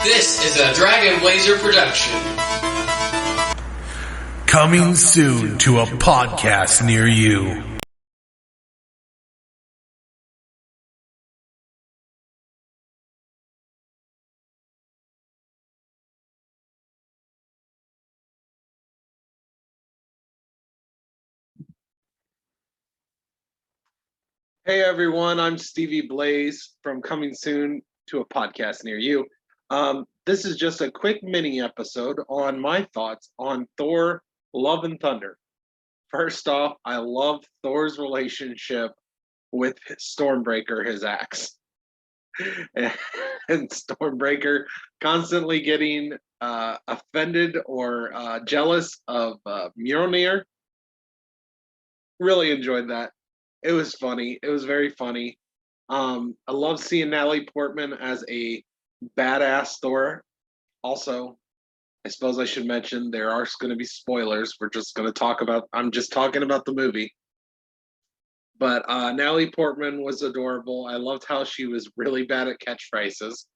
This is a Dragon Blazer production. Coming soon to a podcast near you. Hey everyone, I'm Stevie Blaze from Coming Soon to a Podcast Near You. This is just a quick mini episode on my thoughts on Thor, Love and Thunder. First off, I love Thor's relationship with Stormbreaker, his axe. And Stormbreaker constantly getting offended or jealous of Mjolnir. Really enjoyed that. It was funny. It was very funny. I love seeing Natalie Portman as a badass Thor. Also, I suppose I should mention there are going to be spoilers. I'm just talking about the movie. But Natalie Portman was adorable. I loved how she was really bad at catchphrases.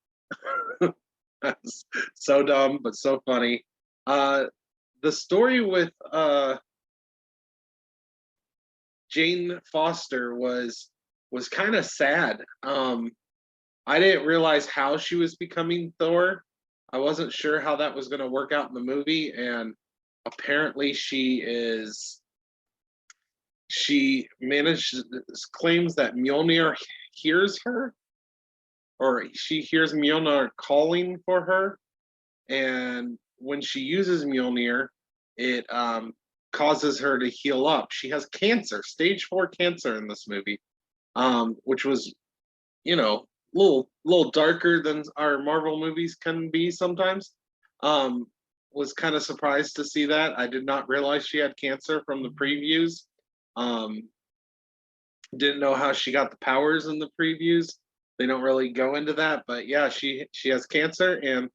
That's so dumb, but so funny. The story with Jane Foster was kind of sad. I didn't realize how she was becoming Thor. I wasn't sure how that was going to work out in the movie, and apparently she claims that Mjolnir hears her, or she hears Mjolnir calling for her, and when she uses Mjolnir, it causes her to heal up. She has cancer, stage 4 cancer in this movie, which was, a little darker than our Marvel movies can be sometimes. Was kind of surprised to see that. I did not realize she had cancer from the previews. Didn't know how she got the powers in the previews. They don't really go into that, but yeah, she has cancer, and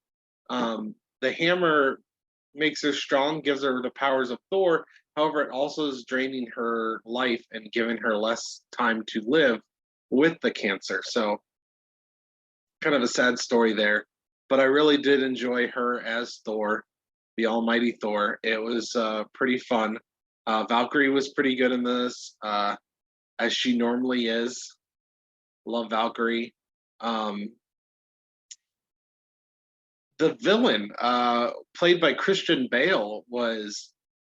the hammer makes her strong, gives her the powers of Thor. However, it also is draining her life and giving her less time to live with the cancer. So, kind of a sad story there. But I really did enjoy her as Thor, the almighty Thor. It was pretty fun. Valkyrie was pretty good in this, as she normally is. Love Valkyrie. The villain, played by Christian Bale, was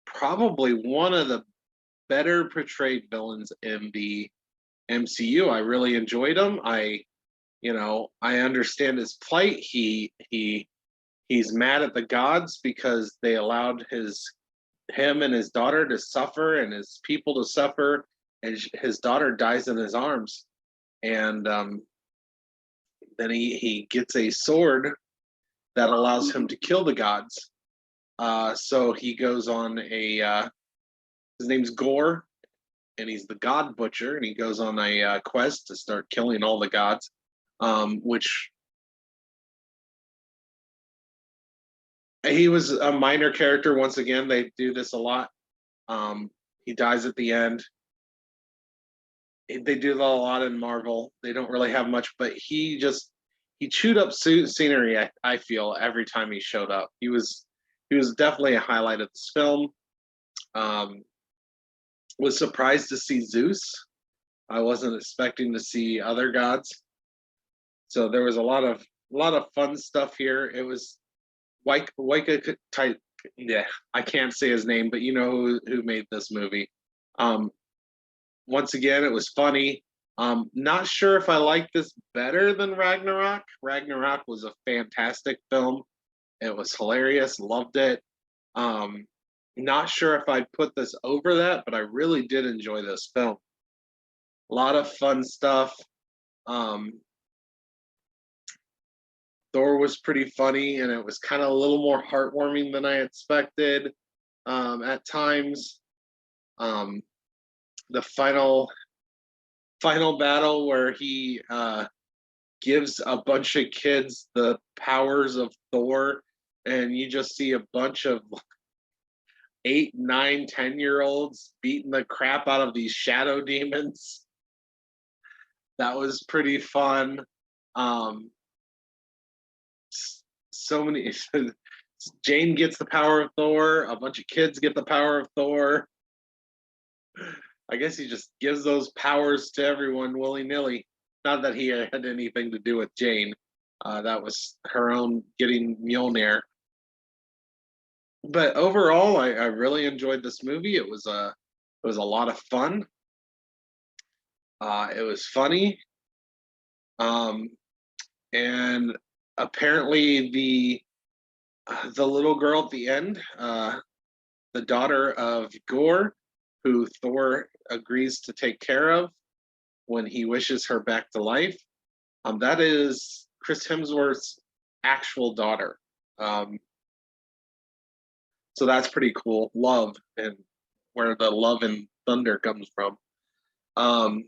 probably one of the better portrayed villains in the MCU. I really enjoyed him. I understand his plight. He's mad at the gods because they allowed him and his daughter to suffer and his people to suffer, and his daughter dies in his arms. And then he gets a sword that allows him to kill the gods. So he goes on his name's Gore, and he's the God Butcher, and he goes on a quest to start killing all the gods, which he was a minor character. Once again, they do this a lot. He dies at the end. They do that a lot in Marvel. They don't really have much, but he chewed up scenery. I feel every time he showed up, he was definitely a highlight of this film. Was surprised to see Zeus. I wasn't expecting to see other gods. So there was a lot of fun stuff here. It was Waika type. Yeah, I can't say his name, but you know who made this movie. Once again, it was funny. Not sure if I like this better than Ragnarok. Ragnarok was a fantastic film. It was hilarious. Loved it. Not sure if I'd put this over that, but I really did enjoy this film. A lot of fun stuff. Thor was pretty funny, and it was kind of a little more heartwarming than I expected at times. The final battle where he gives a bunch of kids the powers of Thor, and you just see a bunch of 8, 9, 10-year-olds beating the crap out of these shadow demons. That was pretty fun. so many. Jane gets the power of Thor. A bunch of kids get the power of Thor. I guess he just gives those powers to everyone willy nilly. Not that he had anything to do with Jane. That was her own getting Mjolnir. But overall, I really enjoyed this movie. It was a lot of fun. It was funny. Um, and apparently the little girl at the end, the daughter of Gore, who Thor agrees to take care of when he wishes her back to life. That is Chris Hemsworth's actual daughter. Um, so that's pretty cool. Love and where the love and thunder comes from. Um,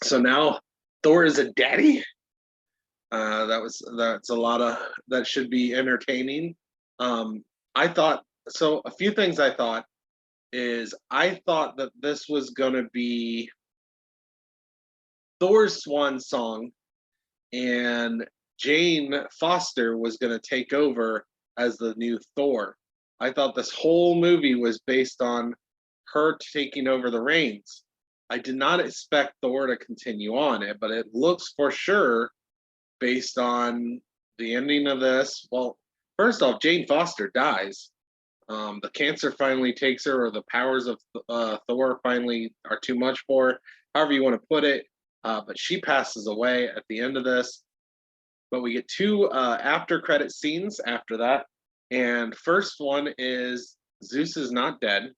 so now Thor is a daddy. That's a lot of that should be entertaining. I thought so. A few things I thought is I thought that this was gonna be Thor's swan song, and Jane Foster was gonna take over as the new Thor. I thought this whole movie was based on her taking over the reins. I did not expect Thor to continue on it, but it looks for sure based on the ending of this. Well, first off, Jane Foster dies. The cancer finally takes her, or the powers of Thor finally are too much for her, however you want to put it. But she passes away at the end of this. But we get two after credit scenes after that. And first one is Zeus is not dead,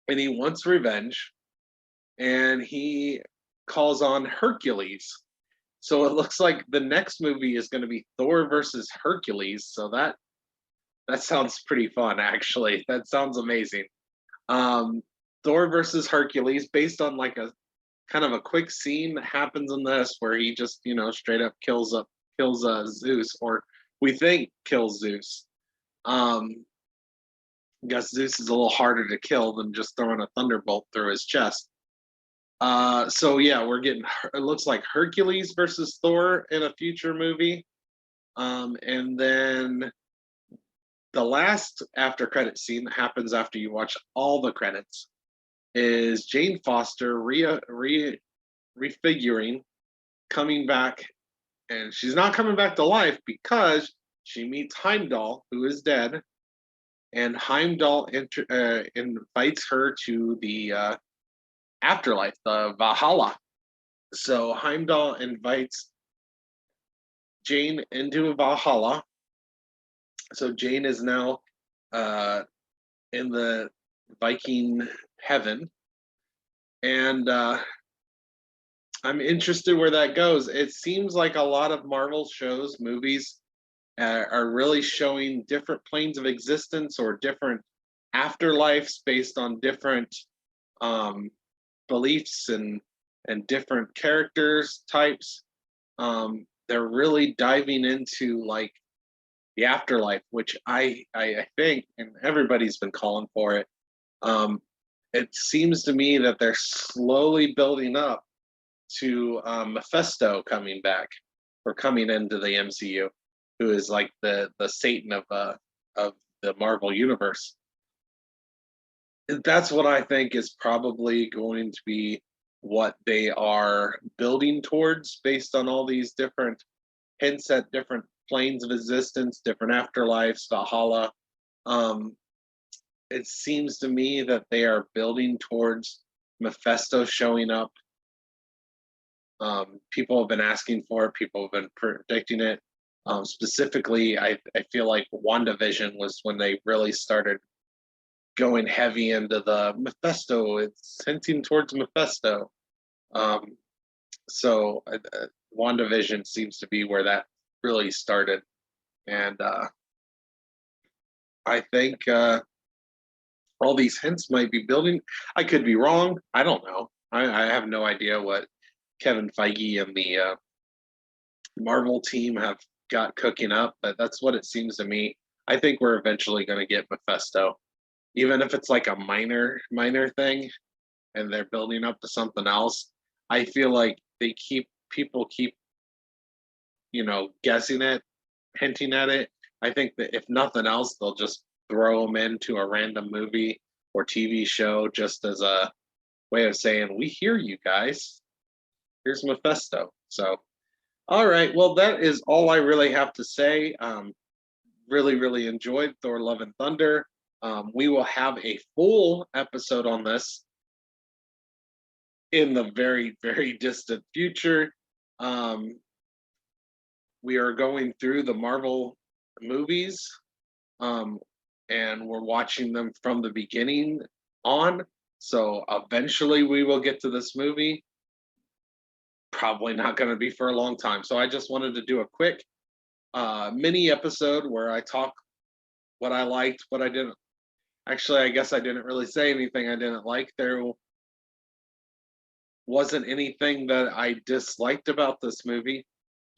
and he wants revenge, and he calls on Hercules. So it looks like the next movie is going to be Thor versus Hercules. So that sounds pretty fun, actually. That sounds amazing. Thor versus Hercules, based on like a kind of a quick scene that happens in this, where he just straight up kills Zeus, or we think kills Zeus. Guess Zeus is a little harder to kill than just throwing a thunderbolt through his chest. So yeah, we're getting. It looks like Hercules versus Thor in a future movie, and then the last after credit scene that happens after you watch all the credits is Jane Foster refiguring, coming back, and she's not coming back to life because she meets Heimdall, who is dead, and Heimdall invites her to the afterlife, the Valhalla. So Heimdall invites Jane into Valhalla. So Jane is now in the Viking heaven, and I'm interested where that goes. It seems like a lot of Marvel shows, movies, are really showing different planes of existence or different afterlives based on different beliefs and different characters types. They're really diving into like the afterlife, which I think, and everybody's been calling for it. It seems to me that they're slowly building up to Mephisto coming back or coming into the MCU, who is like the Satan of the Marvel universe. That's what I think is probably going to be what they are building towards, based on all these different hints at different planes of existence, different afterlives, Valhalla. It seems to me that they are building towards Mephisto showing up. People have been asking for it. People have been predicting it. Specifically, I feel like WandaVision was when they really started going heavy into the Mephisto. It's hinting towards Mephisto. So WandaVision seems to be where that really started. And I think all these hints might be building. I could be wrong. I don't know. I have no idea what Kevin Feige and the Marvel team have got cooking up, but that's what it seems to me. I think we're eventually going to get Mephisto, even if it's like a minor thing, and they're building up to something else. I feel like people keep guessing it, hinting at it. I think that if nothing else, they'll just throw them into a random movie or TV show just as a way of saying, "We hear you guys. Here's Mephisto." So, all right. Well, that is all I really have to say. Really, really enjoyed Thor: Love and Thunder. We will have a full episode on this in the very, very distant future. Um, we are going through the Marvel movies, um, and we're watching them from the beginning on. So eventually we will get to this movie. Probably not going to be for a long time. So I just wanted to do a quick mini episode where I talk what I liked, what I didn't. Actually, I guess I didn't really say anything I didn't like. There wasn't anything that I disliked about this movie.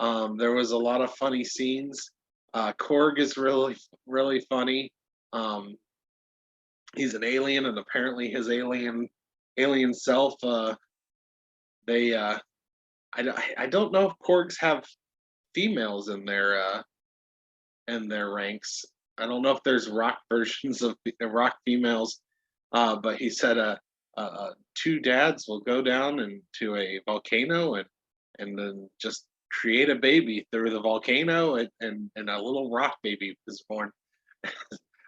There was a lot of funny scenes. Korg is really, really funny. Um, he's an alien, and apparently his alien self. They, I don't know if Korgs have females in their ranks. I don't know if there's rock versions of rock females, but he said two dads will go down into a volcano and then just create a baby through the volcano, and a little rock baby was born.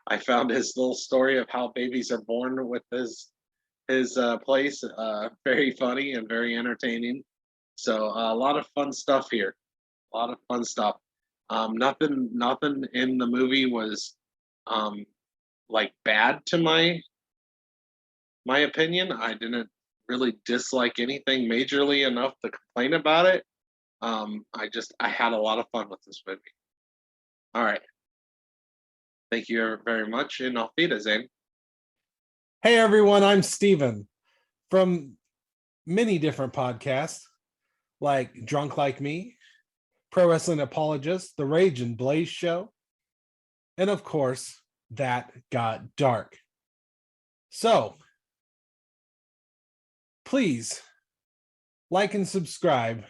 I found his little story of how babies are born with his place very funny and very entertaining. So a lot of fun stuff here. A lot of fun stuff. Nothing in the movie was um, like bad to my opinion. I didn't really dislike anything majorly enough to complain about it. I had a lot of fun with this movie. All right. Thank you very much, and auf Wiedersehen. Hey everyone, I'm Steven from many different podcasts like Drunk Like Me, Pro Wrestling Apologist, The Rage and Blaze Show, and of course, That Got Dark. So, please like and subscribe